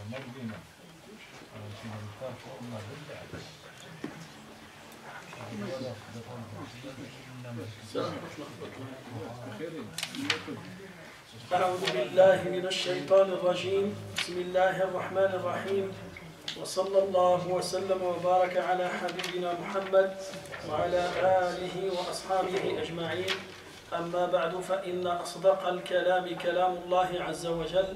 أعوذ بالله من الشيطان الرجيم. بسم الله الرحمن الرحيم، وصلى الله وسلم وبارك على حبيبنا محمد وعلى آله وأصحابه أجمعين. أما بعد، فإن أصدق الكلام كلام الله عز وجل،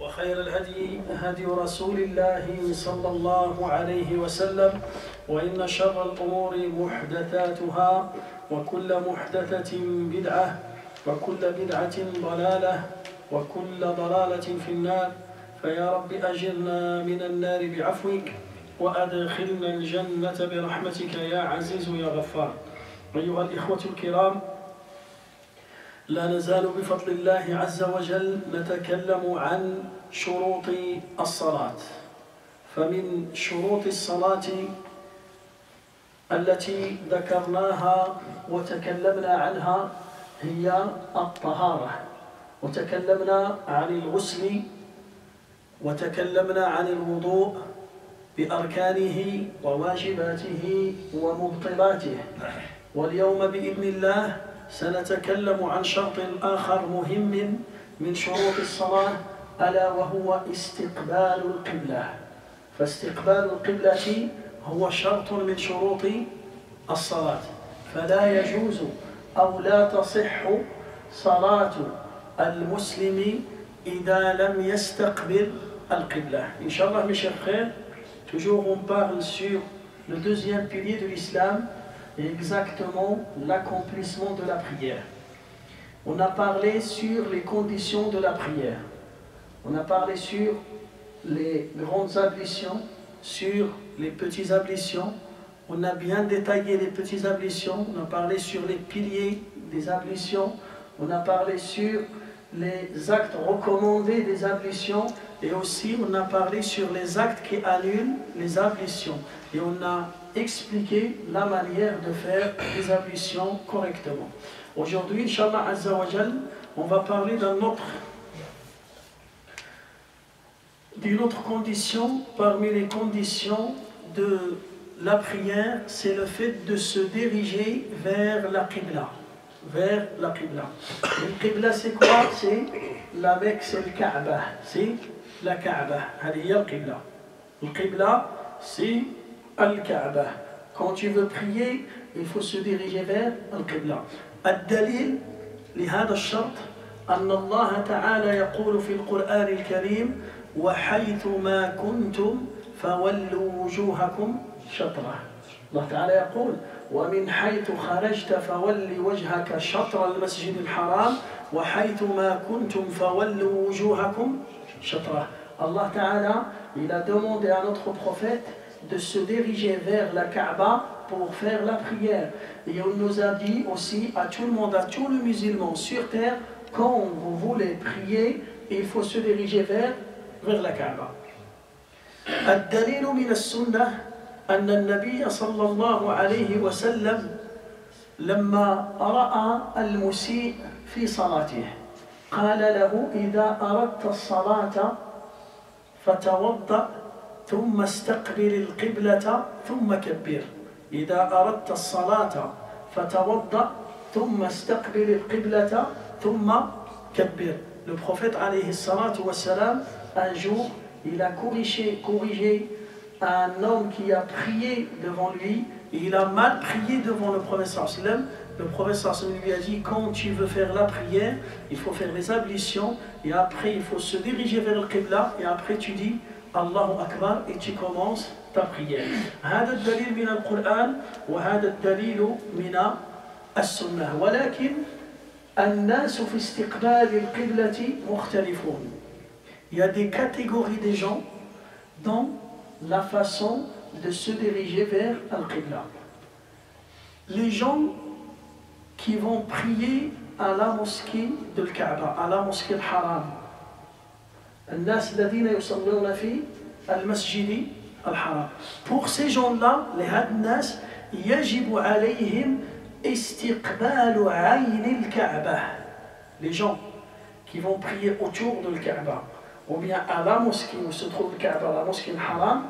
وخير الهدي هدي رسول الله صلى الله عليه وسلم، وإن شر الأمور محدثاتها، وكل محدثة بدعة، وكل بدعة ضلالة، وكل ضلالة في النار. فيا رب أجرنا من النار بعفوك، وأدخلنا الجنة برحمتك يا عزيز يا غفار. أيها الإخوة الكرام، لا نزال بفضل الله عز وجل نتكلم عن شروط الصلاة. فمن شروط الصلاة التي ذكرناها وتكلمنا عنها هي الطهارة، وتكلمنا عن الغسل، وتكلمنا عن الوضوء بأركانه وواجباته ومبطلاته. واليوم بإذن الله سنتكلم عن شرط آخر مهم من شروط الصلاة، ألا وهو استقبال القبلة. فاستقبال القبلة هو شرط من شروط الصلاة، فلا يجوز أو لا تصح صلاة المسلم إذا لم يستقبل القبلة. Inch'Allah, mes chers frères, toujours on parle sur le deuxième pilier de l'islam, exactement l'accomplissement de la prière. On a parlé sur les conditions de la prière, on a parlé sur les grandes ablutions, sur les petites ablutions, on a bien détaillé les petites ablutions, on a parlé sur les piliers des ablutions, on a parlé sur les actes recommandés des ablutions, et aussi on a parlé sur les actes qui annulent les ablutions, et on a expliqué la manière de faire les ablutions correctement. Aujourd'hui, Inch'Allah Azza wa Jal, on va parler d'une autre condition parmi les conditions de la prière, c'est le fait de se diriger vers la Qibla. Vers la Qibla. Le Qibla, c'est quoi? C'est la Mecque, c'est le Kaaba. C'est la Kaaba. Le Qibla. Le Qibla, c'est Al-Kaaba. Quand tu veux prier, il faut se diriger vers Al-Qibla. الدليل لهذا الشرط أن الله تعالى يقول في القرآن الكريم: وحيث ما كنتم فولوا وجوهكم شطرة. الله تعالى يقول: ومن حيث خرجت فول وجهك شطر المسجد الحرام وحيث ما كنتم فولوا وجوهكم شطرة. Allah Ta'ala, il a demandé à notre prophète de se diriger vers la Kaaba pour faire la prière. Et on nous a dit aussi à tout le monde, à tous les musulmans sur terre, quand vous voulez prier, il faut se diriger vers la Kaaba. الدليل من السنة أن النبي صلى الله عليه وسلم لما رأى المسيء في صلاته قال له: إذا أردت الصلاة فتوضأ ثم استقبل القبلة ثم كبر. إذا أردت الصلاة فتوضأ ثم استقبل القبلة ثم كبر. Le prophète alayhi salatu wa salam, un jour, il a corrigé un homme qui a prié devant lui, et il a mal prié devant le prophète sallam. Le prophète sallam lui a dit: quand tu veux faire la prière, il faut faire les ablutions, et après il faut se diriger vers le Qibla, et après tu dis Allahu Akbar et tu commences ta prière. هذا الدليل من القرآن وهذا الدليل من السنة. ولكن الناس في استقبال القبلة مختلفون. Il y a des catégories de gens dans la façon de se diriger vers Al-Qibla. Les gens qui vont prier à la mosquée de Kaaba, à la mosquée Al-Haram. الناس الذين يصلون في المسجد الحرام. Pour ces gens-là, les الناس يجب عليهم استقبال عين الكعبة. Les gens qui vont prier autour de Kaaba. ou bien à la mosquée où se trouve le Kaaba, la mosquée Haram,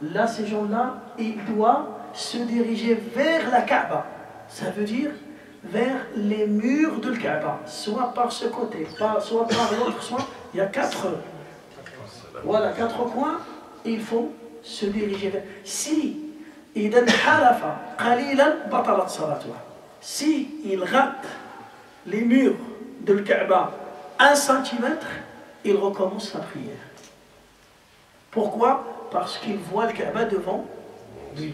là, ces gens-là, ils doivent se diriger vers la Kaaba. Ça veut dire vers les murs de la Kaaba, soit par ce côté, soit par l'autre, soit il y a quatre coins, il faut se diriger vers. Si il rate les murs de la Kaaba 1 centimètre, il recommence la prière. Pourquoi? Parce qu'il voit le Kaaba devant lui.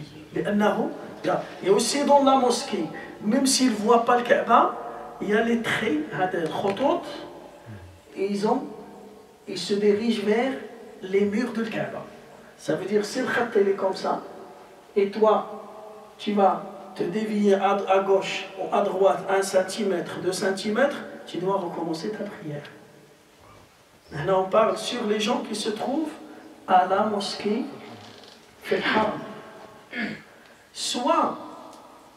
Et aussi dans la mosquée, même s'il ne voit pas le Kaaba, il y a les traits, et ils se dirigent vers les murs de Kaaba. Ça veut dire, si le khat est comme ça, et toi, tu vas te dévier à gauche ou à droite 1 centimètre, 2 centimètres, tu dois recommencer ta prière. Maintenant, on parle sur les gens qui se trouvent à la mosquée Fil Haram. Soit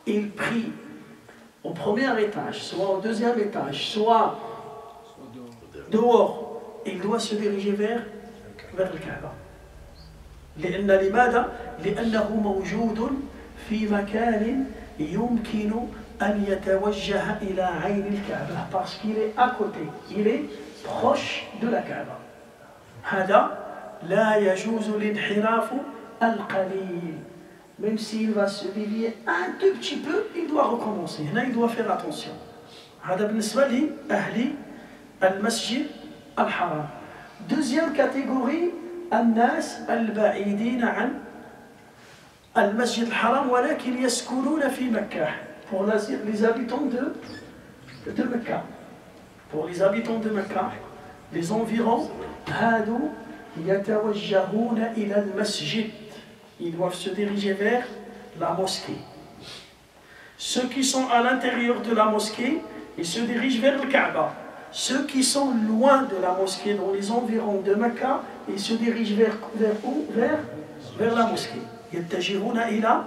ils prient au premier étage, soit au deuxième étage, soit dehors, il doit se diriger vers le Kaaba. لأنه موجود في مكان يمكن أن يتوجه إلى عين الكعبة parce qu'il est à côté, il est proche de la Kaaba. هذا لا يجوز الانحراف القليل. Même s'il va se dévier un tout petit peu, il doit recommencer. Là, il doit faire attention. هذا بالنسبة لأهل المسجد الحرام. Deuxième catégorie, الناس البعيدين عن المسجد الحرام ولكن يسكنون في مكة. Pour les habitants de Mecca. Pour les habitants de Mecca, les environs, هادو يتوجهون إلى المسجد. Ils doivent se diriger vers la mosquée. Ceux qui sont à l'intérieur de la mosquée, ils se dirigent vers le Kaaba. Ceux qui sont loin de la mosquée, dans les environs de Mecca, ils se dirigent vers où? Vers la mosquée. يتجهون إلى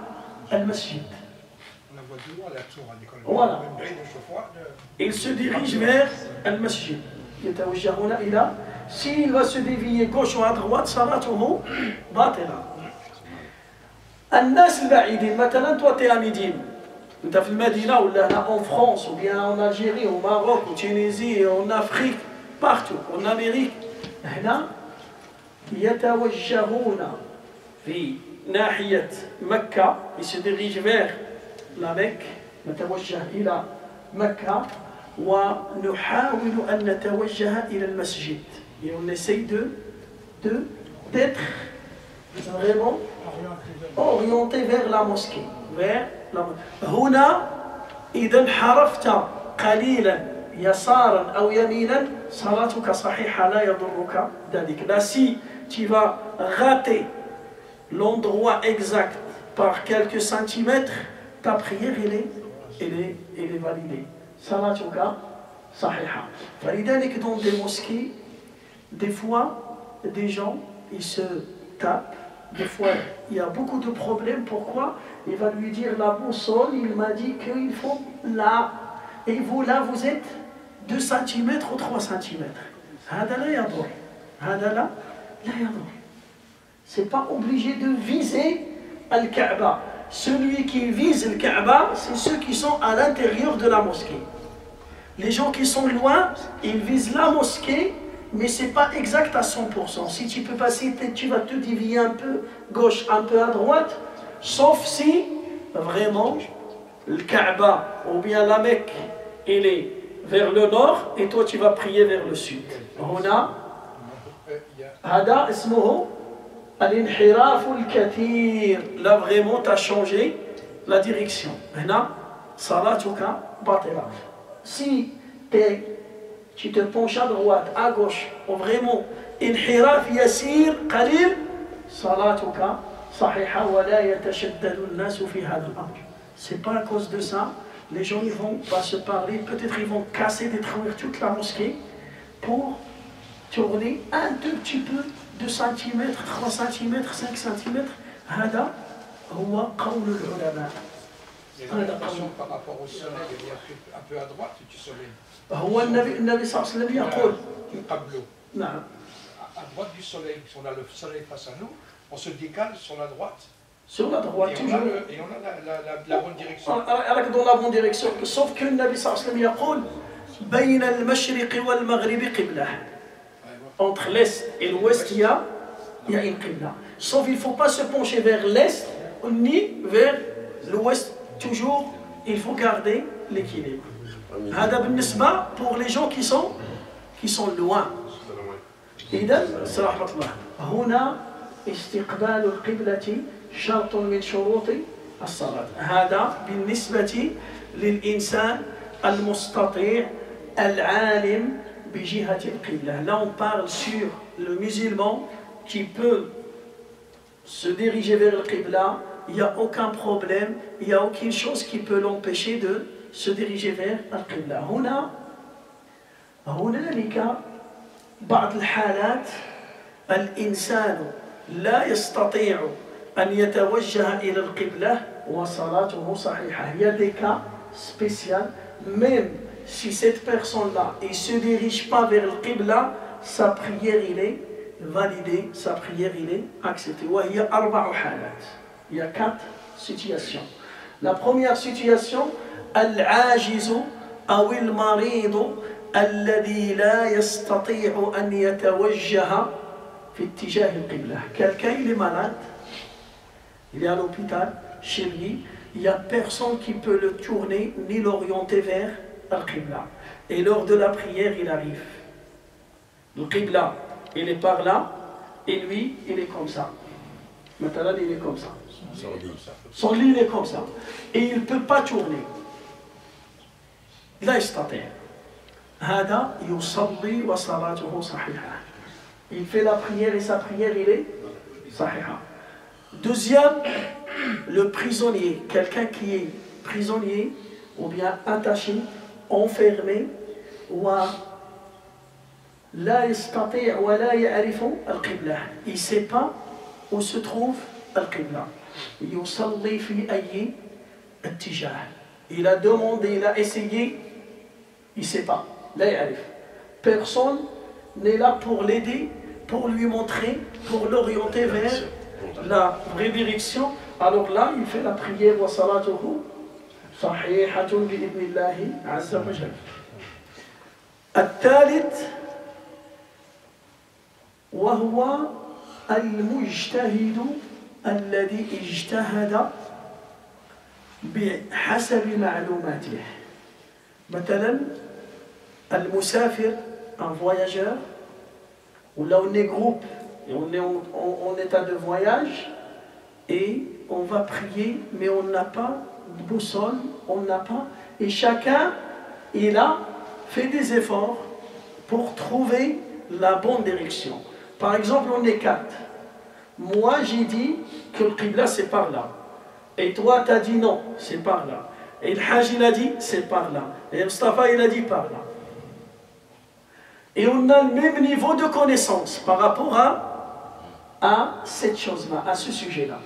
المسجد. Voilà. Ils se dirigent vers le masjid. يتوجهون إلى. S'il va se dévier gauche ou à droite, صلاته باطلة. الناس البعيدين مثلا toi t'es à Médine, انت في المدينة ولا هنا en France ou bien en Algérie, au Maroc, en Tunisie, en Afrique, partout, en Amérique, هنا يتوجهون في ناحية مكة, ils se dirigent vers la Mecque, نتوجه إلى مكة ونحاول أن نتوجه إلى المسجد. Et on essaye d'être vraiment orienté vers la mosquée. هنا إذا انحرفت قليلا يسارا أو يمينا صلاتك صحيحة لا يضرك ذلك. Là, si tu vas rater l'endroit exact par quelques centimètres, ta prière elle est validée. صلاتك صحيحة. فلذلك dans des mosquées, des fois, des gens, ils se tapent. Des fois, il y a beaucoup de problèmes. Pourquoi? Il va lui dire la boussole, il m'a dit qu'il faut là. Et vous, là, vous êtes 2 cm ou 3 cm. هذا لا يضر. هذا لا يضر. C'est pas obligé de viser Al-Kaaba. Celui qui vise le Kaaba, c'est ceux qui sont à l'intérieur de la mosquée. Les gens qui sont loin, ils visent la mosquée, mais ce n'est pas exact à 100%. Si tu peux passer, tu vas te dévier un peu gauche, un peu à droite, sauf si vraiment le Kaaba ou bien la Mecque, il est vers le nord et toi tu vas prier vers le sud. هنا هذا اسمه الانحراف الكثير. Là vraiment tu as changé la direction. هنا صلاتك باطلة. Si tu te penches à droite, à gauche, ou vraiment انحراف يسير قليل, صلاتك صحيحة ولا يتشدد الناس في هذا الأمر. C'est pas à cause de ça, les gens ils vont pas se parler, peut-être ils vont casser, détruire toute la mosquée pour tourner un tout petit peu, 2 cm, 3 cm, 5 cm. هذا هو قول العلماء. Par rapport au soleil, il y a un peu à droite du soleil. هو النبي صلى الله عليه وسلم يقول قبله. نعم à droite du soleil. Si on a le soleil face à nous, on se décale sur la droite. Sur la droite, et toujours. Et on a la bonne direction. Dans la bonne direction. Sauf que le Nabi sallallahu alayhi wa sallam dit بين المشرق والمغرب قبلة. Entre l'est et l'ouest, il y a une qibla. Sauf qu'il ne faut pas se pencher vers l'est ni vers l'ouest. Toujours, il faut garder l'équilibre. هذا بالنسبة pour les gens qui sont loin. إذا رحمة الله هنا استقبال القبلة شرط من شروط الصلاة. هذا بالنسبة للإنسان المستطيع العالم بجهة القبلة. Là on parle sur le musulman qui peut se diriger vers le qibla. Il n'y a aucun problème, il n'y a aucune chose qui peut l'empêcher de se diriger vers le qibla. هنالك بعض الحالات الإنسان لا يستطيع أن يتوجه إلى القبلة وصلاته صحيحة. Il y a des cas spéciaux, même si cette personne-là ne se dirige pas vers le qibla, sa prière il est validée, sa prière il est acceptée. وهي 4 حالات. Il y a 4 situations. La première situation, العاجز أو المريض الذي لا يستطيع أن يتوجه في اتجاه القبلة. Quelqu'un il est malade, il est à l'hôpital, chez lui, il n'y a personne qui peut le tourner ni l'orienter vers le qibla. Et lors de la prière, il arrive. Le qibla, il est par là, et lui, il est comme ça. Maintenant, il est comme ça. Son lit, il est comme ça. Et il ne peut pas tourner. لا يستطيع. هذا يصلي وصلاته صحيحة. Il fait la prière et sa prière, il est صحيحة. Deuxième, le prisonnier. Quelqu'un qui est prisonnier ou bien attaché, enfermé, ولا يستطيع ولا يعرف القبلة. Il ne sait pas où se trouve القبلة. يصلي في أي اتجاه. Il a demandé, il a essayé, il ne sait pas. Là, il arrive. Personne n'est là pour l'aider, pour lui montrer, pour l'orienter vers la vraie direction. Alors là, il fait la prière wa salatuhu sahihatun bi idnillahi azza wa jalla. الثالث وهو المجتهد الذي اجتهد بحسب معلوماته. مثلا المسافر, un voyageur, ou là on est groupe et on est en état de voyage et on va prier mais on n'a pas de boussole, on n'a pas, et chacun il a fait des efforts pour trouver la bonne direction. Par exemple, on est 4. Moi j'ai dit que le qibla c'est par là. Et toi, tu as dit non, c'est par là. Et le Hajj, il a dit, c'est par là. Et Mustafa, il a dit par là. Et on a le même niveau de connaissance par rapport à cette chose-là, à ce sujet-là.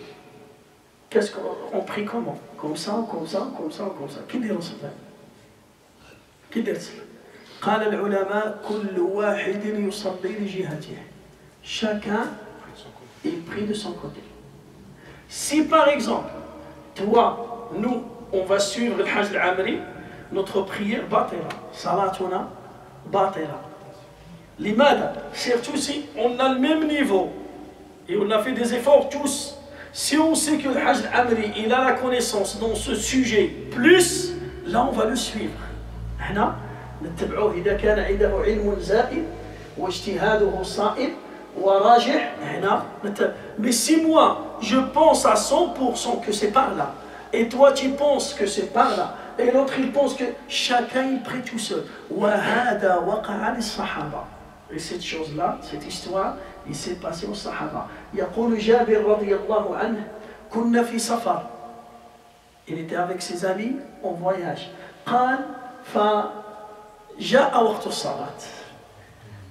Qu'est-ce qu'on prie comment? Comme ça, comme ça, comme ça, comme ça. Qui dit ça? Qui dit ça? قال العلماء كل واحد يصلي لجهته. Chacun, il prie de son côté. Si par exemple, toi, nous, on va suivre le Hajj al-Amri, notre prière batera, salatuna batera. L'imada, surtout si on a le même niveau et on a fait des efforts tous. Si on sait que le Hajj al-Amri, il a la connaissance dans ce sujet, plus, là on va le suivre. هنا نتبعوه إذا كان عنده علم زائد واجتهاده صائب وراجح هنا. Mais si moi je pense à 100% que c'est par là et toi tu penses que c'est par là et l'autre il pense que chacun il prie tout seul. وهذا وقع للصحابة. Et cette chose là, cette histoire, il s'est passé aux Sahaba. يقول جابر رضي الله عنه كنا في سفر. Il était avec ses amis en voyage. قال فجاء وقت الصلاة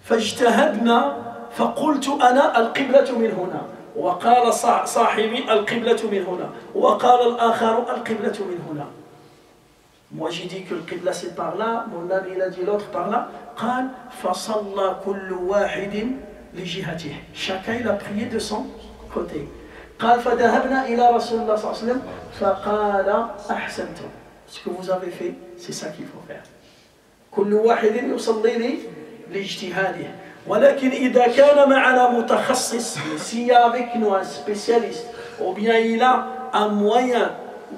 فاجتهدنا فقلت أنا القبلة من هنا وقال صاحبي القبلة من هنا وقال الآخر القبلة من هنا. Moi j'ai dit que le qibla c'est par là, mon ami il a dit l'autre par là. قال فصلى كل واحد لجهته. Chacun il a prié de son côté. قال فذهبنا إلى رسول الله صلى الله عليه وسلم فقال أحسنتم. Ce que vous avez fait, c'est ça qu'il faut faire. كل واحد يصلي لاجتهاده. ولكن إذا كان معنا متخصص, s'il y a avec nous un spécialiste, ou bien il a un moyen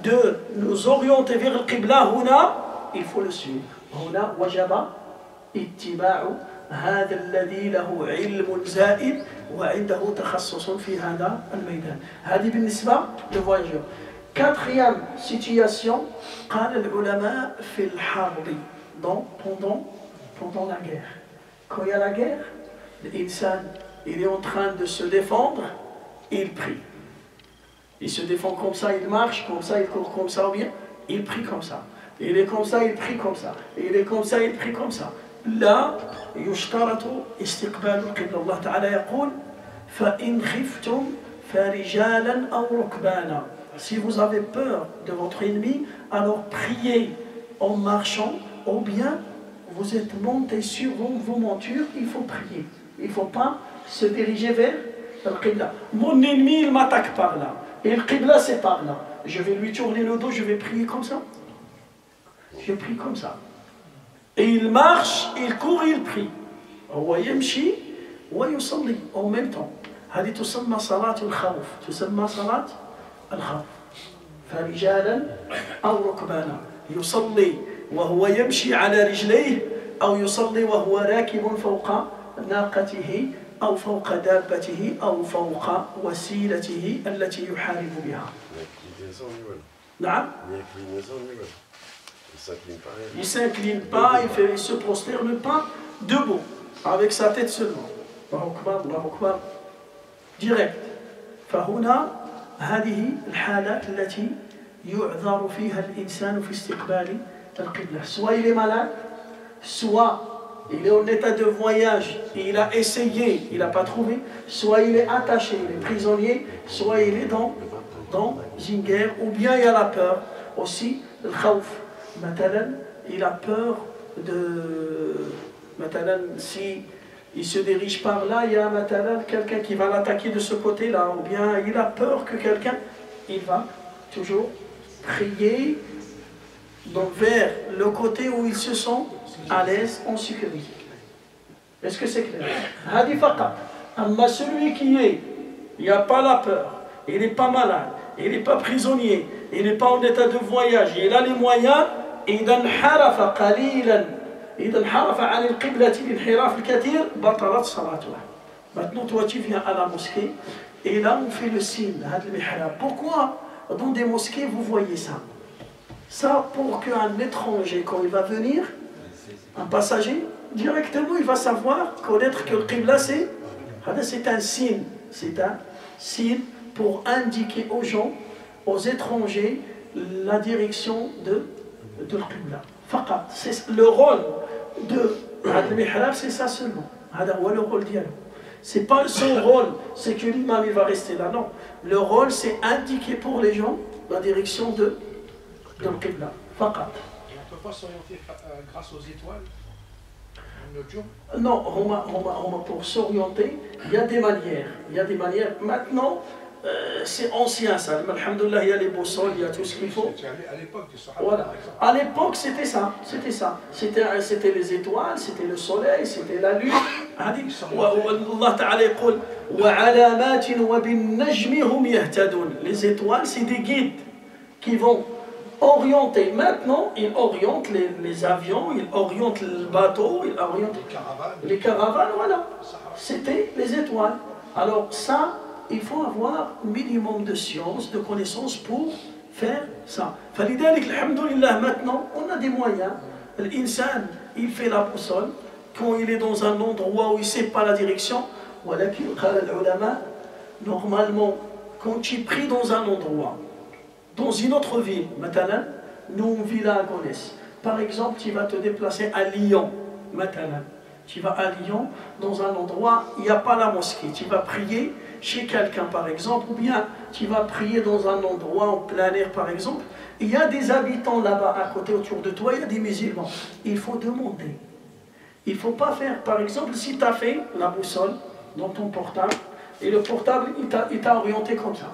de nous orienter vers le qibla, هنا, il faut le suivre. هنا وجب اتباع هذا الذي له علم زائد وعنده تخصص في هذا الميدان. هذه بالنسبة للفواياجور. Quatrième situation, قال العلماء في الحرب, pendant la guerre. Quand il y a la guerre, l'insan, il est en train de se défendre, il prie. Il se défend comme ça, il marche comme ça, il court comme ça, ou bien il prie comme ça. Il est comme ça, il prie comme ça. Il est comme ça, il prie comme ça. Là, يشترط استقبال القبلة. الله تعالى يقول فإن خفتم فرجالا أو ركبانا. Si vous avez peur de votre ennemi, alors priez en marchant, ou bien vous êtes monté sur vos montures, il faut prier. Il ne faut pas se diriger vers le qibla. Mon ennemi, il m'attaque par là. Et le qibla, c'est par là. Je vais lui tourner le dos, je vais prier comme ça. Je prie comme ça. Et il marche, il court, il prie. هو يمشي ويصلي en même temps. هذه تسمى صلاة الخوف. تسمى صلاة الخوف. فرجالا أو ركبانا. يصلي وهو يمشي على رجليه أو يصلي وهو راكب فوق ناقته أو فوق دابته أو فوق وسيلته التي يحارب بها. نعم. Il ne s'incline pas, il ne se prosterne pas debout, avec sa tête seulement. الله أكبر. Direct. فهنا هذه الحالات التي يعذر فيها الإنسان في استقبال القبلة. Soit il est malade, soit il est en état de voyage et il a essayé, il n'a pas trouvé, soit il est attaché, il est prisonnier, soit il est dans une guerre, ou bien il y a la peur aussi, le khawf. Matalan, il a peur de... Matalan, si il se dirige par là, il y a matalan, quelqu'un qui va l'attaquer de ce côté-là, ou bien il a peur que quelqu'un, il va toujours prier vers le côté où ils se sont à l'aise, en sécurité. Est-ce que c'est clair? Hadi faqat. Amma celui qui est, il n'y a pas la peur, il n'est pas malade, il n'est pas prisonnier, il n'est pas en état de voyage, il a les moyens, إذا انحرف قليلا إذا انحرف عن القبلة بانحراف الكثير بطلت صلاته. Maintenant toi tu viens à la mosquée et là on fait le signe هذا المحراب. Pourquoi dans des mosquées vous voyez ça? Ça pour qu'un étranger quand il va venir, un passager, directement il va savoir, connaître que le qibla c'est un signe. C'est un signe pour indiquer aux gens, aux étrangers, la direction de l'qibla. Faqat. C'est le rôle de al-mihrab, c'est ça seulement. Le rôle d'Yalo. C'est pas son rôle, c'est que l'imam il va rester là, non. Le rôle c'est indiquer pour les gens la direction de l'qibla. Faqat. Et on ne peut pas s'orienter grâce aux étoiles nocturnes? Non, pour s'orienter, il y a des manières. Il y a des manières. Maintenant, c'est ancien ça. Alhamdoulilah, il y a les boussoles, il y a tout ce qu'il faut. C'était à l'époque du Sahaba. Voilà. À l'époque, c'était ça. C'était ça. C'était les étoiles, c'était le soleil, c'était la lune. Allah Ta'ala يقول وعلامات وبالنجم هم يهتدون. Les étoiles, c'est des guides qui vont orienter. Maintenant, ils orientent les avions, ils orientent le bateau, ils orientent les caravanes. Voilà. C'était les étoiles. Alors ça, il faut avoir un minimum de science, de connaissances pour faire ça. فلذلك الحمد لله maintenant, on a des moyens. L'insan, il fait la boussole quand il est dans un endroit où il ne sait pas la direction. ولكن قال العلماء, normalement, quand tu pries dans un endroit, dans une autre ville, مثلا, nous on vit là à Gonesse. Par exemple, tu vas te déplacer à Lyon, مثلا. Tu vas à Lyon, dans un endroit, il n'y a pas la mosquée. Tu vas prier chez quelqu'un, par exemple, ou bien tu vas prier dans un endroit en plein air, par exemple. Il y a des habitants là-bas, à côté, autour de toi, il y a des musulmans. Il faut demander. Il ne faut pas faire, par exemple, si tu as fait la boussole, dans ton portable, et le portable, il t'a orienté comme ça.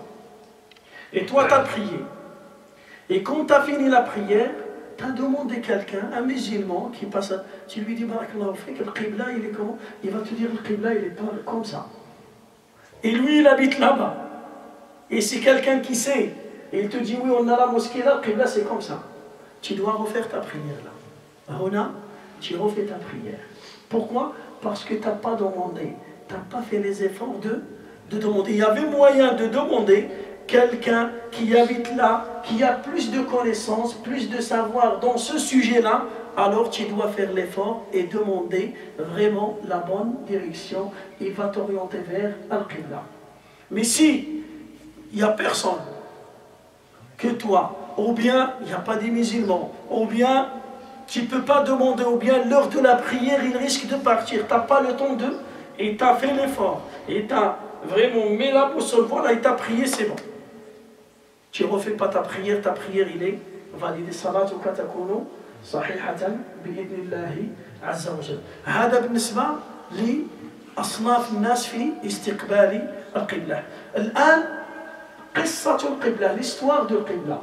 Et toi, tu as prié. Et quand tu as fini la prière, tu as demandé quelqu'un, un musulman, qui passe, tu lui dis, Barakallahu fik, le Qibla, il est comment? Il va te dire, le Qibla, il est pas comme ça. Et lui, il habite là-bas. Et c'est quelqu'un qui sait. Et il te dit, oui, on a la mosquée là, le Qibla, c'est comme ça. Tu dois refaire ta prière là. Hona, tu refais ta prière. Pourquoi? Parce que tu n'as pas demandé. Tu n'as pas fait les efforts de demander. Il y avait moyen de demander quelqu'un qui habite là, qui a plus de connaissances, plus de savoir dans ce sujet-là, alors tu dois faire l'effort et demander vraiment la bonne direction. Il va t'orienter vers Al-Qibla. Mais si il n'y a personne que toi, ou bien il n'y a pas des musulmans, ou bien tu ne peux pas demander, ou bien l'heure de la prière, il risque de partir, tu n'as pas le temps de, et tu as fait l'effort, et tu as vraiment mis la boussole, voilà, et tu as prié, c'est bon. Tu ne refais pas ta prière il est validé. Salatuka takunu sahihatan bi'idnillahi azza wa jal. هذا بالنسبة لأصناف الناس في استقبال القبلة. الآن قصة القبلة, l'histoire de القبلة.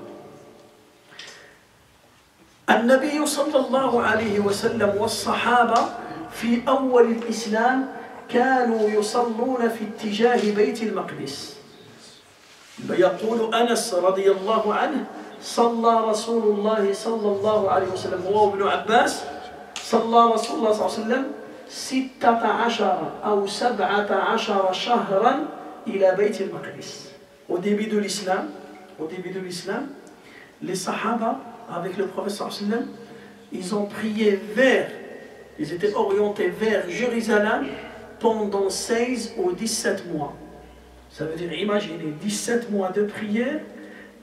النبي صلى الله عليه وسلم والصحابة في أول الإسلام كانوا يصلون في اتجاه بيت المقدس. يقول أنس رضي الله عنه صلى رسول الله صلى الله عليه وسلم هو ابن عباس صلى رسول الله صلى الله عليه وسلم 16 أو 17 شهرا إلى بيت المقدس. Au début de l'islam, les Sahaba avec le prophète sallallahu alayhi wa sallam, ils ont prié ils étaient orientés vers Jérusalem pendant 16 ou 17 mois. Ça veut dire, imaginez, 17 mois de prière,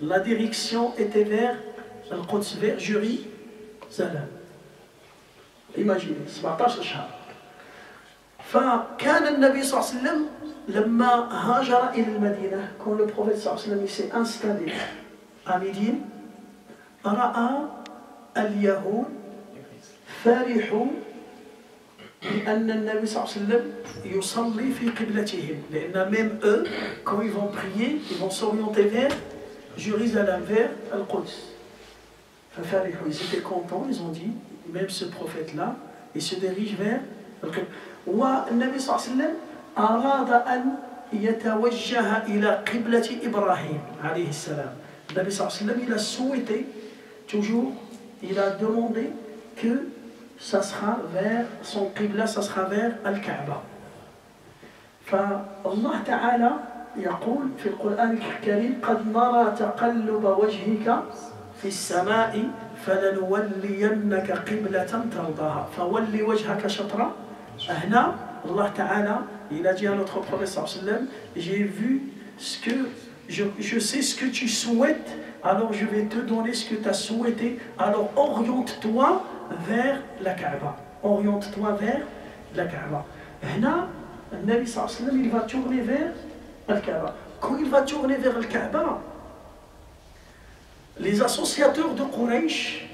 la direction était vers Al-Quds, vers Jérusalem. Imaginez, 17 شهر. فكان النبي صلى الله عليه وسلم لما هاجر إلى المدينة, quand le prophète صلى الله عليه وسلم s'est installé à Médine, رأى اليهود فرحوا لأن النبي صلى الله عليه وسلم يصلي في قبلتهم, لأن même eux, quand ils vont prier, ils vont s'orienter vers Jérusalem, vers Al-Quds. ففرحوا, ils étaient contents, ils ont dit, même ce prophète-là, il se dirige vers Al-Quds. والنبي صلى الله عليه وسلم أراد أن يتوجه إلى قبلة إبراهيم عليه السلام. النبي صلى الله عليه وسلم il a souhaité toujours, il a demandé que ça sera vers son qibla, ça sera vers Al-Kaaba. فالله تعالى يقول في القرآن الكريم قد نرى تقلب وجهك في السماء فلنولينك قبلة ترضاها فولي وجهك شطرا. هنا الله تعالى il a dit à notre prophète sallallahu alayhi wa sallam, j'ai vu ce que je sais ce que tu souhaites, alors je vais te donner ce que tu as souhaité, alors oriente-toi vers la Kaaba. Oriente-toi vers la Kaaba. Hna, le Nabi sallallahu alayhi wa sallam, il va tourner vers la Kaaba. Quand il va tourner vers la Kaaba, les associateurs de Quraysh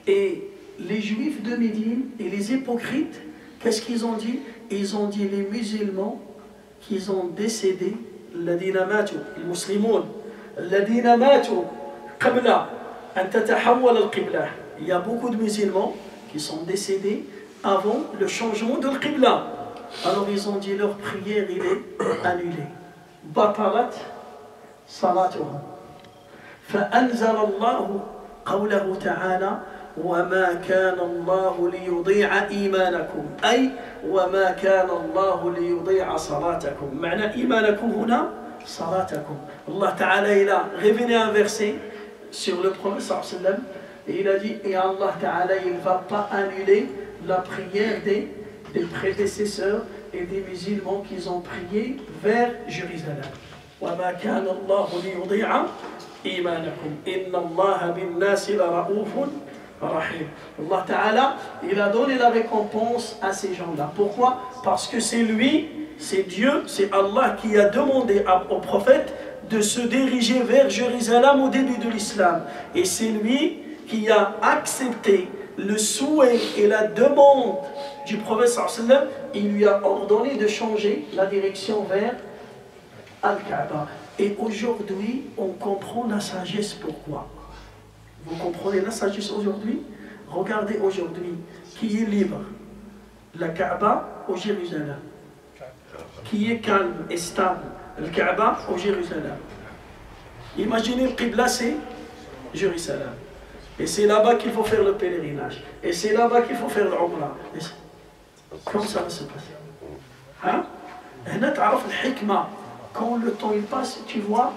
et les juifs de Médine et les hypocrites, qu'est-ce qu'ils ont dit? Ils ont dit les musulmans qui ont décédé, الذين ماتوا المسلمون الذين ماتوا قبل أن تتحول القبلة. Il y a beaucoup de musulmans qui sont décédés avant le changement de l'Qibla. Alors ils ont dit leur prière il est annulée. بطلت صلاتهم. فأنزل الله قوله تعالى وما كان الله ليضيع إيمانكم أي وما كان الله ليضيع صلاتكم. معنى إيمانكم هنا صلاتكم. الله تعالى il a révélé un verset sur le prophète sallallahu alayhi wa sallam et il a dit et Allah ta'ala il ne va pas annuler la prière des prédécesseurs et des musulmans qui ont prié vers Jérusalem. وما كان الله ليضيع إيمانكم إن الله بالناس لرؤوف رحيم. Allah Ta'ala, il a donné la récompense à ces gens-là. Pourquoi? Parce que c'est lui, c'est Dieu, c'est Allah qui a demandé au prophète de se diriger vers Jérusalem au début de l'islam. Et c'est lui qui a accepté le souhait et la demande du prophète sallallahu alayhi wa sallam il lui a ordonné de changer la direction vers Al-Kaaba. Et aujourd'hui, on comprend la sagesse pourquoi. Vous comprenez la sagesse aujourd'hui? Regardez aujourd'hui, qui est libre? La Kaaba ou Jérusalem? Qui est calme et stable? Le Kaaba ou Jérusalem? Imaginez le Qibla, c'est Jérusalem. Et c'est là-bas qu'il faut faire le pèlerinage. Et c'est là-bas qu'il faut faire l'Umrah. Comment ça va se passer? Hein? Quand le temps il passe, tu vois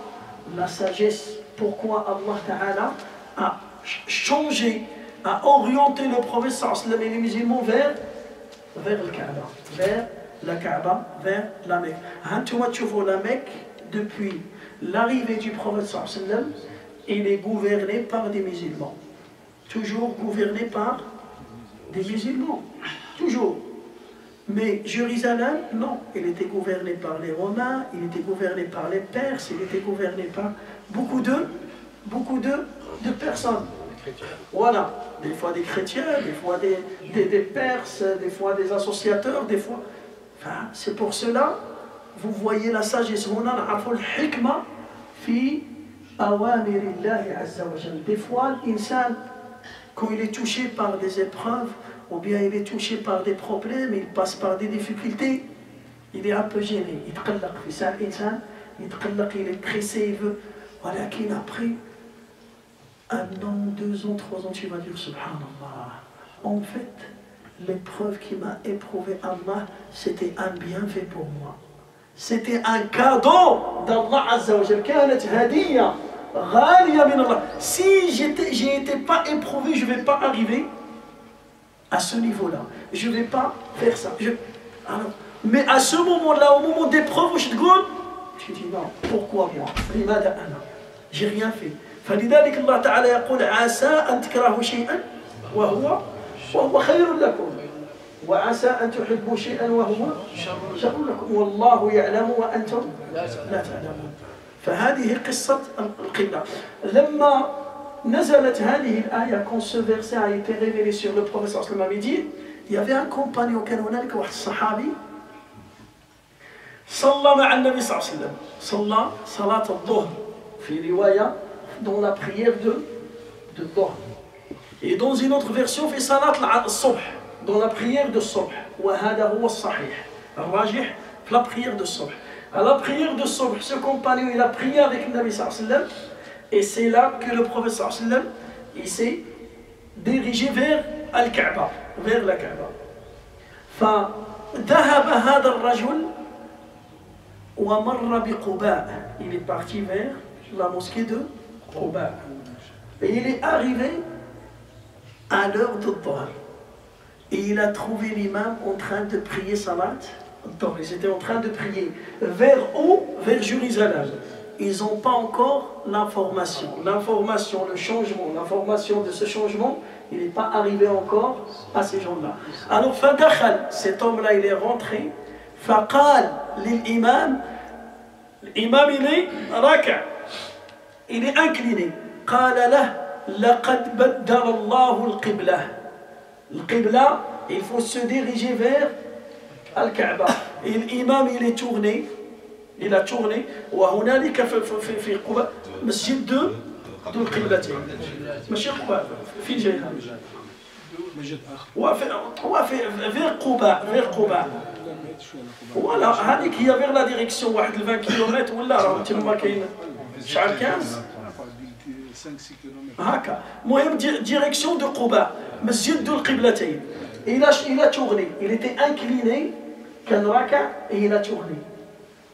la sagesse. Pourquoi Allah Ta'ala a changé, a orienté le prophète sallallahu et les musulmans vers le Kaaba. Vers la Kaaba, vers la Mecque. Tu vois la Mecque, depuis l'arrivée du prophète sallallahu, il est gouverné par des musulmans. Toujours gouverné par des musulmans. Toujours. Mais Jérusalem, non. Il était gouverné par les Romains, il était gouverné par les Perses, il était gouverné par beaucoup de personnes. Voilà. Des fois des chrétiens, des fois des Perses, des fois des associateurs, des fois... Enfin, c'est pour cela, vous voyez la sagesse. Des fois, l'insan, quand il est touché par des épreuves, ou bien il est touché par des problèmes, il passe par des difficultés, il est un peu gêné. Il est pressé, il veut. Voilà qu'il a pris 1 an, 2 ans, 3 ans, tu vas dire subhanallah. En fait, l'épreuve qui m'a éprouvé Allah, c'était un bienfait pour moi. C'était un cadeau d'Allah Azza wa Jal. Si j'ai été pas éprouvé, je ne vais pas arriver à ce niveau-là. Je ne vais pas faire ça. Alors, mais à ce moment-là, au moment d'épreuve, je te dis non, pourquoi moi? J'ai rien fait. فلذلك الله تعالى يقول عسى أن تكرهوا شيئا وهو خير لكم وعسى أن تحبوا شيئا وهو شر لكم والله يعلم وأنتم لا تعلمون. فهذه قصة القبلة. لما نزلت هذه الآية, quand ce verset a été révélé sur le prophète sallallahu alayhi wa sallam, dit, il y avait un compagnon, كان هنالك واحد الصحابي صلى مع النبي صلى الله عليه وسلم, صلى صلاة الظهر في رواية dans la prière de Dhuhr. Et dans une autre version, fait salat al-subh, dans la prière de subh. وهذا هو الصحيح الراجح في la prière de subh. À la prière de subh, ce compagnon, il a prié avec le Nabi sallallahu alayhi wa sallam, et c'est là que le prophète sallallahu alayhi wa sallam, il s'est dirigé vers Al-Kaaba, vers la Kaaba. فذهب هذا الرجل ومر بقباء. Il est parti vers la mosquée de Quba. Et il est arrivé à l'heure de Dhuhr. Et il a trouvé l'imam en train de prier salat. Ils étaient en train de prier. Vers où? Vers Jérusalem. Ils n'ont pas encore l'information. L'information, le changement, l'information de ce changement, il n'est pas arrivé encore à ces gens-là. Alors, Fadakhal, cet homme-là, il est rentré. Faqal l'imam. L'imam, il est raka'. Il est incliné. قال له لقد بدل الله القبلة. القبلة, il faut se diriger vers Al-Kaaba. Et l'imam, il est tourné. Il a tourné. وهنالك في قباء مسجد ذو القبلتين. ماشي قباء في جهة. vers قباء. Voilà, هذيك هي vers la direction واحد 20 كيلومتر ولا راه تما كاين شحال 15 هكا. المهم direction de Quba, مسجد ذو القبلتين. Il a tourné, il était incliné, كان راكع et il a tourné.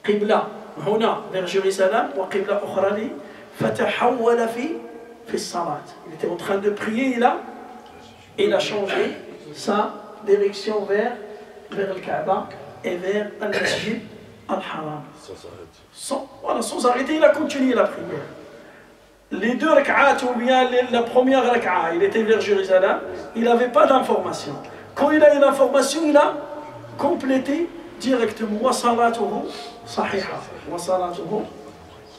قبلة هنا vers Jérusalem وقبلة أخرى لي فتحول في الصلاة. Il était en train de prier, il a changé sa direction vers le Kaaba et vers Al-Masjid Al-Haram. Sans arrêter, il a continué la prière. Les 2 rak'at, ou bien la première rak'a, il était vers Jérusalem, il n'avait pas d'information. Quand il a eu l'information, il a complété directement. Wa salatuhu sahiha. Wa salatuhu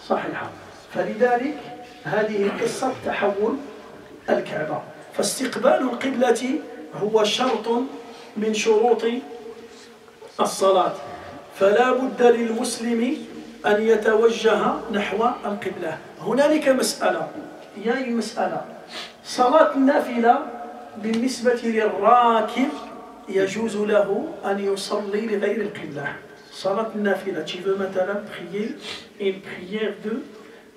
sahiha. فلذلك هذه قصة تحول الكعبة. فاستقبال القبلة هو شرط من شروط الصلاة فلا بد للمسلم أن يتوجه نحو القبلة. هنالك مسألة، هي المسألة صلاة النافلة بالنسبة للراكب يجوز له أن يصلي لغير القبلة. صلاة النافلة, tu veux maintenant prier une prière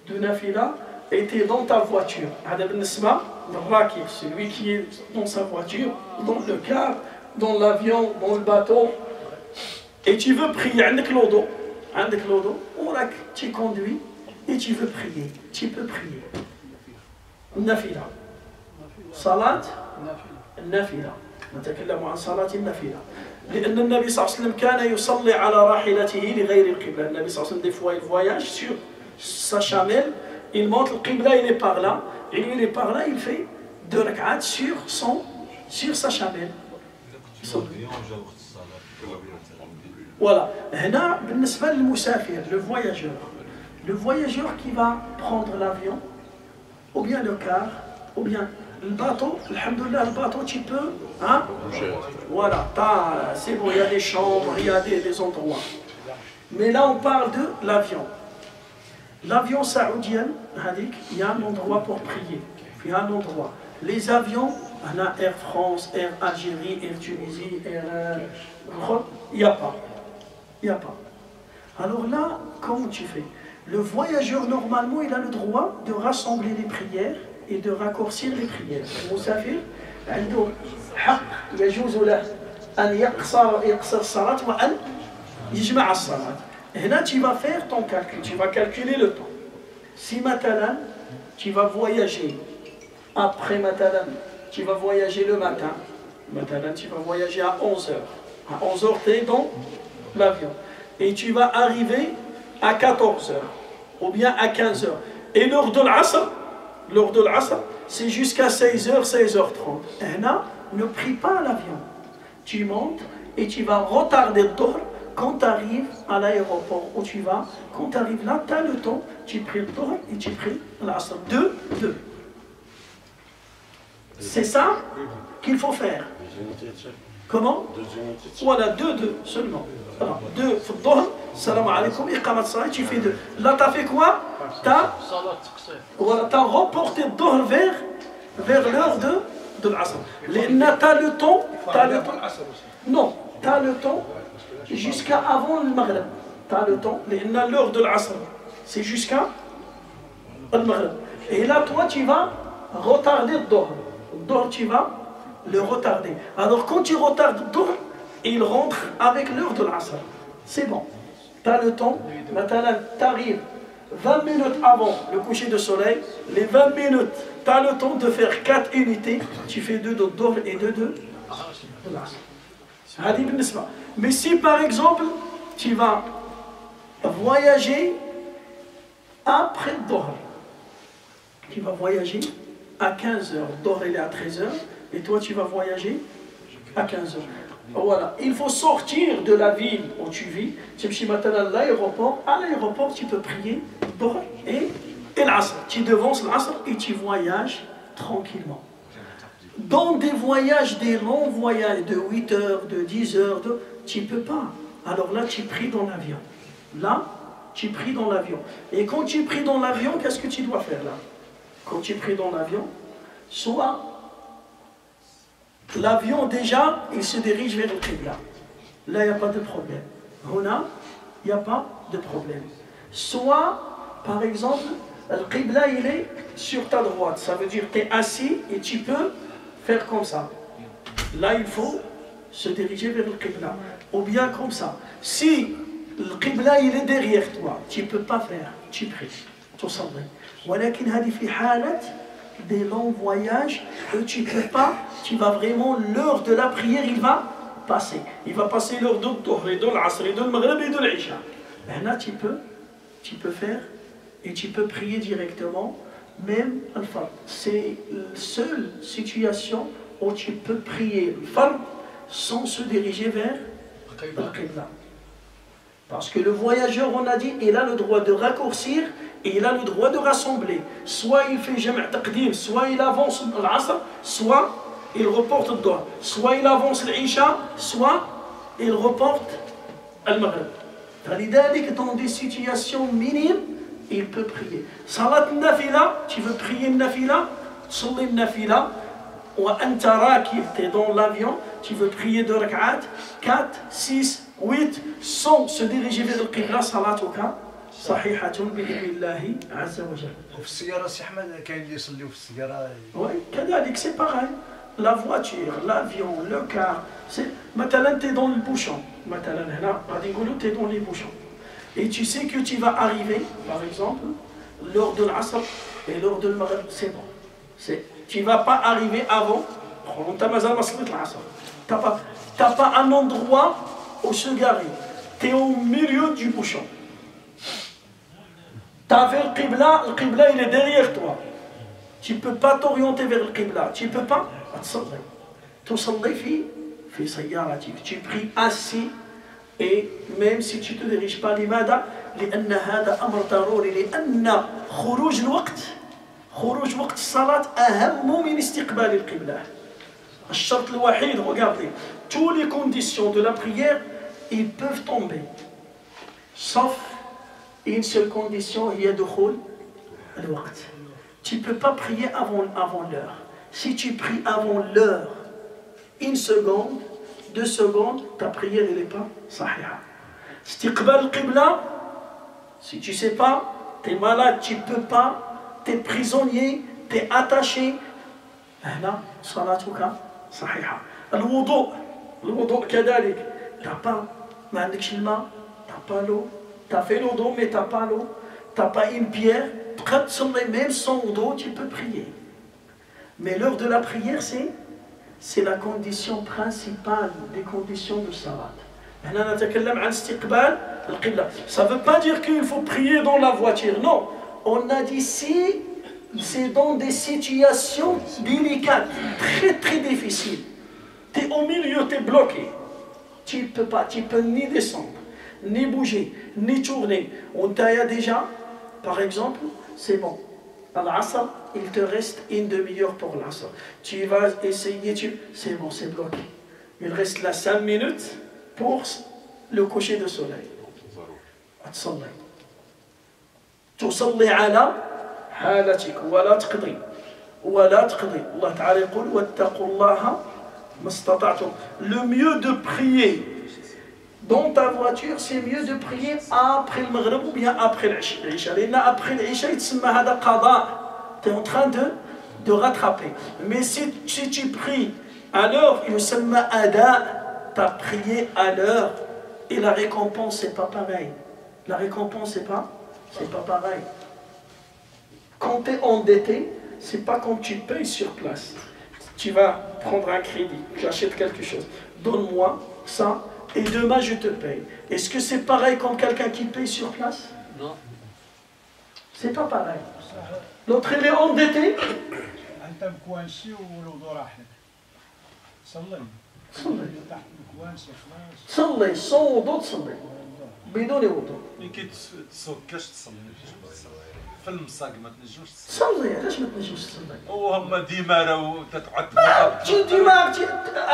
de nafila et tu es dans ta voiture. هذا بالنسبة للراكب, celui qui est dans sa voiture, dans le car, dans l'avion, dans le bateau, et tu veux prier. عندك l'auto, tu conduis et tu veux prier. Tu peux prier. النافلة. صلاة النافلة. نتكلم عن صلاة النافلة. لأن النبي صلى الله عليه وسلم كان يصلي على راحلته لغير القبلة. النبي صلى الله عليه وسلم des fois il voyage sur sa chamelle, il montre le qibla, il est par là, et lui il est par là, il fait 2 rak'at sur sa chamelle. Voilà. هنا بالنسبة للمسافر, le voyageur qui va prendre l'avion, ou bien le car, ou bien le bateau, alhamdoulilah, le bateau, tu peux, hein? Voilà, c'est bon, il y a des chambres, il y a des endroits. Mais là, on parle de l'avion. L'avion saoudien, il y a un endroit pour prier. Il y a un endroit. Les avions, on a Air France, Air Algérie, Air Tunisie, Air... il n'y a pas. Il n'y a pas. Alors là, comment tu fais? Le voyageur, normalement, il a le droit de rassembler les prières et de raccourcir les prières. المسافر عنده حق يجوز له أن يقصر الصلاة وأن يجمع الصلاة. هنا tu vas faire ton calcul, tu vas calculer le temps. Si مثلا tu vas voyager après مثلا tu vas voyager le matin, مثلا tu vas voyager à 11h. À 11h tu es dans l'avion et tu vas arriver à 14h ou bien à 15h. Et l'heure de l'Asr, c'est jusqu'à 16h, 16h30. Et là, ne prie pas l'avion. Tu montes et tu vas retarder le tour quand tu arrives à l'aéroport où tu vas. Quand tu arrives là, tu as le temps, tu pries le tour et tu pries l'Asr. 2. C'est ça qu'il faut faire. Comment? Voilà, 2 seulement. Alors, 2 في الظهر, salam alaikum, iqamat salat, tu fais 2. Là, tu as fait quoi? Tu as reporté le dhuhr vers l'heure de l'Asr. Tu as le temps. Non, tu as le temps jusqu'à avant le Maghreb. Tu as le temps. L'heure de l'Asr, c'est jusqu'à le Maghreb. Et là, toi, tu vas retarder le dhuhr. Le dhuhr, tu vas le retarder. Alors, quand tu retardes le dhuhr, il rentre avec l'heure de l'Asr. C'est bon. Tu as le temps. Maintenant, tu arrives 20 minutes avant le coucher de soleil. Les 20 minutes, tu as le temps de faire 4 unités. Tu fais 2 de dhuhr et 2 de l'Asr. Mais si par exemple, tu vas voyager après le dhuhr, tu vas voyager à 15h, le dhuhr il est à 13h, et toi tu vas voyager à 15h. Voilà, il faut sortir de la ville où tu vis. Tu vas maintenant à l'aéroport. À l'aéroport, tu peux prier Dhuhr et l'Asr. Tu devances l'Asr et tu voyages tranquillement. Dans des voyages, des longs voyages de 8 heures, de 10 heures, tu ne peux pas. Alors là, tu pries dans l'avion. Là, tu pries dans l'avion. Et quand tu pries dans l'avion, qu'est-ce que tu dois faire là? Quand tu pries dans l'avion, soit l'avion déjà, il se dirige vers le Qibla. Là, il n'y a pas de problème. Là, il n'y a pas de problème. Soit, par exemple, le Qibla, il est sur ta droite. Ça veut dire que tu es assis et tu peux faire comme ça. Là, il faut se diriger vers le Qibla. Ou bien comme ça. Si le Qibla, il est derrière toi, tu ne peux pas faire. Tu pries. Tu s'en vas. ولكن هذه في حالة des longs voyages que tu ne peux pas, tu vas vraiment, l'heure de la prière, il va passer. Il va passer l'heure de Dhuhr, et de l'Asr, et de Maghreb, et de l'Isha. Là, tu peux faire, et tu peux prier directement, même le Fard. C'est la seule situation où tu peux prier le Fard sans se diriger vers le Qibla. Parce que le voyageur, on a dit, il a le droit de raccourcir et il a le droit de rassembler. Soit il fait jam' taqdim, soit il avance l'Asr, soit il reporte le Dhuhr. Soit il avance l'Isha, soit il reporte al-Maghrib. Dans des situations minimes, il peut prier. Salat nafila, tu veux prier nafila, تصلي nafila, ou anta rakib, tu es dans l'avion, tu veux prier 2 rak'at, 4, 6, 8, sans se diriger vers le qibla, salatuka صحيحة بإذن الله عز وجل. وفي السيارة سي أحمد كاين اللي يصليو في السيارة. Oui, كذلك c'est pareil. La voiture, l'avion, le car, c'est مثلا tu es dans le bouchon. مثلا هنا غادي نقولوا tu es dans les bouchons. Et tu sais que tu vas arriver, par exemple, l'heure de l'Asr et l'heure de l'Maghrib, c'est bon. Tu ne vas pas arriver avant. Tu n'as pas un endroit où se garer. Tu es au milieu du bouchon. Tu as fait le Qibla il est derrière toi. Tu ne peux pas t'orienter vers le Qibla. Tu ne peux pas. Tu pries assis. Et même si tu ne te diriges pas لماذا؟ لأن هذا أمر ضروري لأن خروج وقت الصلاة أهم من استقبال القبلة. الشرط الوحيد, regardez, tous les conditions de la prière, ils peuvent tomber. Sauf une seule condition, il y a دخول الوقت. Tu ne peux pas prier avant l'heure. Si tu pries avant l'heure, 1 seconde, 2 secondes, ta prière n'est pas sahiha. Istiqbal al-qibla, si tu ne sais pas, tu es malade, tu ne peux pas, tu es prisonnier, tu es attaché. Là, salatuka sahiha. Al-wudu, kadalik. Tu n'as pas, tu n'as pas l'eau, tu as fait l'eau, mais tu n'as pas l'eau, tu n'as pas une pierre, même sans wudu, tu peux prier. Mais l'heure de la prière, c'est la condition principale des conditions de salat. Ça ne veut pas dire qu'il faut prier dans la voiture, non. On a dit si c'est dans des situations délicates, très très difficiles. Tu es au milieu, tu es bloqué. Tu ne peux pas, tu peux ni descendre, ni bouger, ni tourner. On t'a déjà, par exemple, c'est bon. À l'Asr, il te reste une demi-heure pour l'Asr. Tu vas essayer, c'est bon, c'est bloqué. Il reste là 5 minutes pour le coucher de soleil. تصلي على حالتك ولا تقضي الله تعالى يقول واتقوا الله ما استطعتم. Le mieux de prier dans ta voiture, c'est mieux de prier après le Maghrib ou bien après l'Isha. Après l'Isha, il se met à qada. Tu es en train de rattraper. Mais si tu pries à l'heure, il se met à ada. Tu as prié à l'heure et la récompense, c'est pas pareil. La récompense, c'est pas pareil. Quand tu es endetté, c'est pas quand tu payes sur place. Tu vas prendre un crédit, j'achète quelque chose. Donne-moi ça. Et demain, je te paye. Est-ce que c'est pareil comme quelqu'un qui paye sur place? Non. C'est pas pareil. L'autre, il est endetté. صلي sans وضوء تصلي بدون وضوء. ملي كيتسوكاش تصلي في المصاق ما تنجمش تصلي. علاش ما تنجمش تصلي؟ وهما ديما راهو تتعد ديما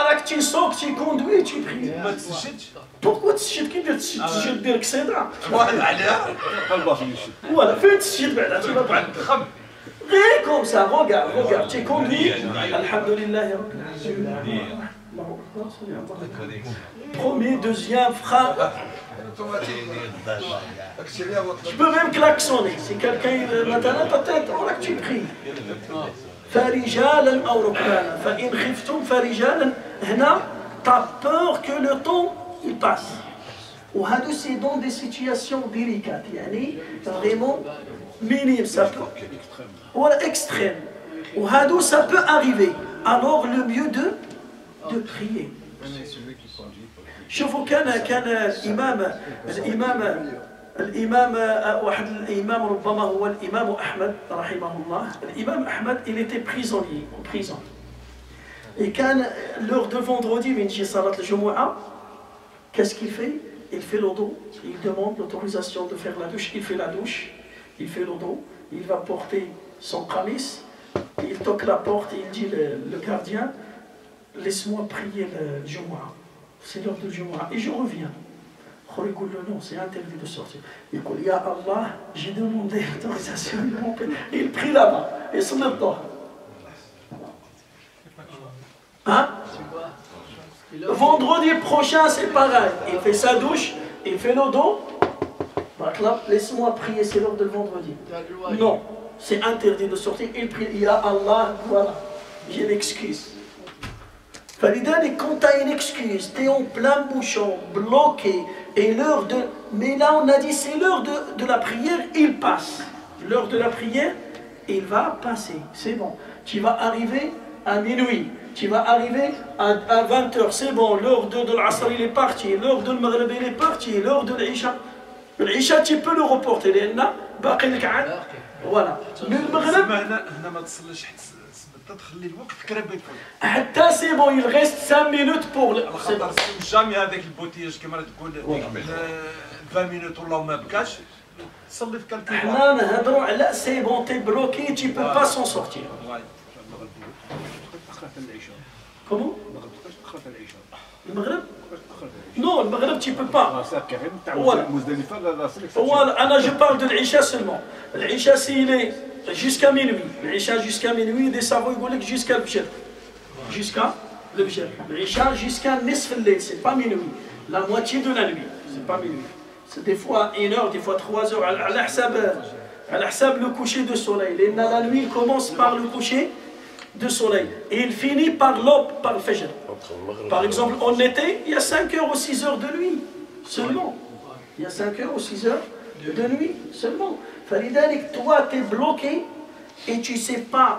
راك تيسوق تيكوندوي تيبري. ما تسجدش. بوركوا تسجد كي دير تسجد دير كسيده؟ واحد عليها الباطل يشد. Voilà, fais تسجد بعدا تيبقى بعد الخم. غير كوم سا regarde تيكوندوي. الحمد لله رب العالمين. Premier, deuxième, frappe. Je peux même klaxonner. Si quelqu'un maintenant peut-être on a que tu pries. فرجالا أو ركبانا فإن خفتم فرجالا. هنا t'as peur que le temps il passe. وهذا c'est dans des situations délicates. يعني vraiment minime ça peut. Voilà extrême. وهذا ça peut arriver. Alors le mieux de prier. شوفوا كان الإمام واحد الإمام ربما هو الإمام أحمد رحمه الله. الإمام أحمد il était prisonnier en prison. Et كان l'heure de vendredi من يجي صلاة الجمعة qu'est-ce qu'il fait? Il fait l'odo, il demande l'autorisation de faire la douche, il fait la douche, il fait l'odo, il va porter son qamis, il toque la porte et il dit le gardien laisse-moi prier le Jumu'ah. c'est l'heure de Jumu'ah, et je reviens. Il dit non, c'est interdit de sortir. Il dit, Ya Allah, j'ai demandé l'autorisation, il prie là-bas, et son temps. Hein? Vendredi prochain, c'est pareil. Il fait sa douche, il fait le dos. Laisse-moi prier, c'est l'heure de vendredi. Non, c'est interdit de sortir. Il prie, Ya Allah, voilà, j'ai l'excuse. Quand tu as une excuse, tu es en plein bouchon, bloqué, et l'heure de... Mais là, on a dit, c'est l'heure de la prière, il passe. L'heure de la prière, il va passer. C'est bon. Tu vas arriver à minuit. Tu vas arriver à 20h. C'est bon. L'heure de l'Asr, il est parti. L'heure de l'Maghrib, il est parti. L'heure de l'Isha. L'Isha, tu peux le reporter. Voilà. Mais le Maghrib... حتى سي بون il reste 5 minutes pour جامي هذاك البوتياج كما تقول 20 minutes والله ما بكاش تصلي في كالكول. حنا نهضروا على سي بون تي بلوكي تي بو با سون سورتير. كومون؟ المغرب؟ Non, le Maghreb, tu ne peux pas. Voilà. Voilà. Alors, je parle de l'Isha seulement. L'Isha, s'il est jusqu'à minuit. L'Isha jusqu'à minuit, des savants, ils disent jusqu'à le Bjel. Jusqu'à le Bjel. L'Isha jusqu'à Nisf al-Layl, c'est pas minuit. La moitié de la nuit, c'est pas minuit. C'est des fois 1 heure, des fois 3 heures. À l'ahsab, le coucher de soleil. La nuit commence par le coucher de soleil. Et il finit par l'aube, par le Fajr. Par exemple, en été, il y a 5 heures ou 6 heures de nuit seulement. Il y a 5 heures ou 6 heures de nuit seulement. Falidalik, toi, tu es bloqué et tu sais pas,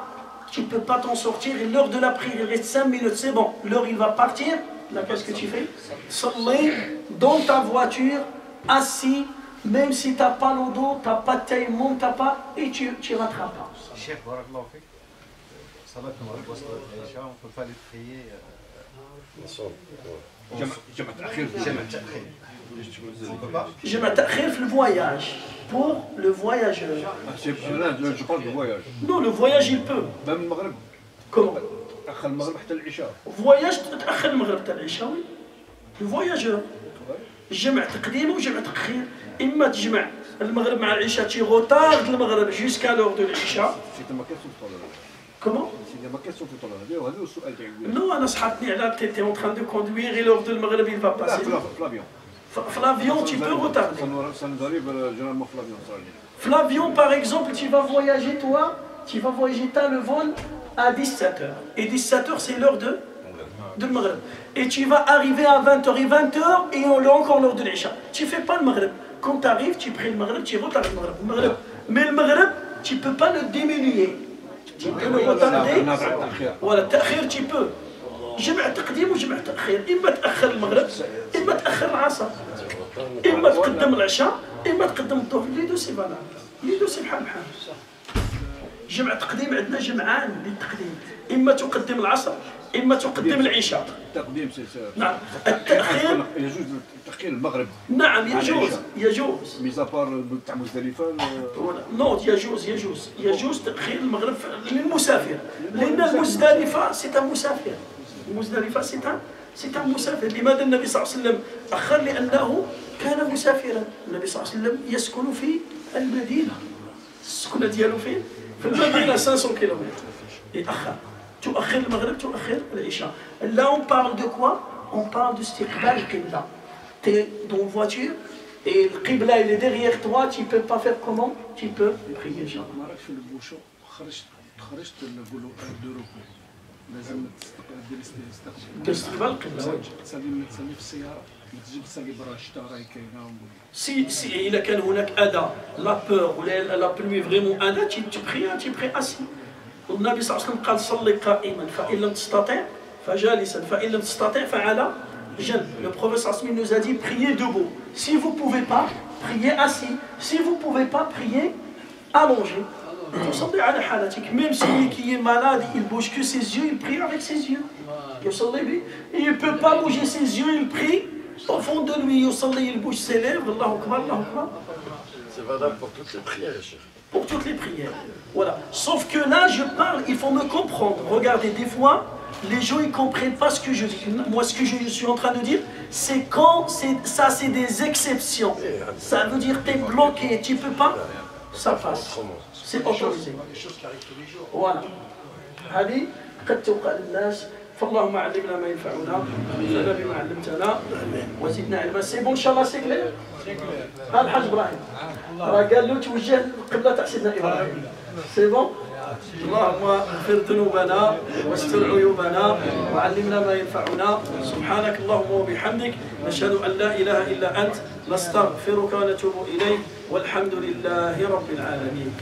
tu ne peux pas t'en sortir. Et l'heure de la prière, il reste 5 minutes, c'est bon. L'heure, il va partir. Là, qu'est-ce que tu fais? Salli dans ta voiture, assis, même si tu n'as pas le dos, tu n'as pas de taïmoun, tu n'as pas, et tu ne rattrapes pas. Cheikh, barakallahu fik. Salat al-Maghrib wa salat al-Isha, on ne peut pas les prier. Jama' ta'khir في الvoyage pour le voyageur. Je parle du voyage. Non, le voyage il peut. Même le Maghreb. Comment? تأخر المغرب حتى العشاء. Voyage تأخر المغرب حتى العشاء oui. Le voyageur. جمع تقديم وجمع تأخير. إما تجمع المغرب مع العشاء tu retardes المغرب jusqu'à l'heure de l'Isha. C'était ma question tout à l'heure. Comment? C'était ma question tout à l'heure. هذا هو السؤال تاعي. Non, أنا صحتني على tu es en train de conduire et l'heure de المغرب il va passer. في l'avion. في l'avion tu peux retarder. Ça nous arrive généralement في l'avion. في l'avion par exemple tu vas voyager toi, tu vas voyager t'as le vol à 17h. Et 17h c'est l'heure de Maghreb. Et tu vas arriver à 20h et 20h et on l'a encore l'heure de l'Isha. Tu ne fais pas le Maghreb. Quand tu arrives, tu pries le Maghreb, tu retardes le Maghreb. Mais le Maghreb, tu ne peux pas le diminuer. Tu peux le retarder. Voilà, ta'khir tu peux. جمع تقديم وجمع تأخير. إما تأخر المغرب، إما تأخر العصر. إما تقدم العشاء، إما تقدم الظهر. لي دو سي فالابل. لي دو سي بحال بحال. جمع تقديم عندنا جمعان للتقديم. إما تقدم العصر، إما تقدم العشاء. التقديم نعم. التأخير يجوز تأخير المغرب. نعم يجوز يجوز. ميزابار تاع مزدلفة. نو يجوز تأخير المغرب للمسافر. لأن المزدلفة سي تاع مسافر. المزدلفة سي تاع مسافر. لماذا النبي صلى الله عليه وسلم أخر؟ لأنه كان مسافرا. النبي صلى الله عليه وسلم يسكن في المدينة. السكنة ديالو فين؟ في المدينة 500 كيلومتر. يتأخر. تؤخر المغرب تؤخر العشاء. Là on parle de quoi? On parle de istiqbal al-qibla. Tu es dans une voiture et le qibla il est derrière toi, tu ne peux pas faire comment? Tu peux prier. ما راك في البوشو خرجت نقولوا دروكو لازم دير استقبال القبلة. تسالي في السيارة تجي تسالي برا الشتاء راهي كاينة. Si إذا كان هناك أذى لا بور ولا لا بلوي فريمون أذى tu pries assis. النبي صلى الله عليه وسلم قال صلي قائما فإن لم تستطع فجالسا فإن لم تستطع فعلى جنب. Le prophète sallallahu nous a dit priez debout. Si vous ne pouvez pas, priez assis. Si vous ne pouvez pas, priez allongé. تصلي على حالتك. Même celui qui est malade, il bouge que ses yeux, il prie avec ses yeux. Il ne peut pas bouger ses yeux, il prie au fond de lui. Il bouge ses lèvres. Allahu Akbar, Allahu Akbar. C'est valable pour toutes les prières, chef. Pour toutes les prières. Voilà. Sauf que là, je parle, il faut me comprendre. Regardez, des fois, les gens ils comprennent pas ce que je dis. Moi, ce que je suis en train de dire, c'est quand ça, c'est des exceptions. Ça veut dire t'es bloqué, tu peux pas, ça passe. C'est autorisé. Des choses qui arrivent tous les jours. Voilà. هذه قد توقع للناس فاللهم علمنا ما ينفعنا وانفعنا بما علمتنا وزدنا علما. سي بون ان شاء الله. سي كلير. ها الحاج ابراهيم راه قال له توجه القبله تاع سيدنا ابراهيم. سي بون. اللهم اغفر ذنوبنا واستر عيوبنا وعلمنا ما ينفعنا. سبحانك اللهم وبحمدك نشهد ان لا اله الا انت نستغفرك ونتوب اليك والحمد لله رب العالمين.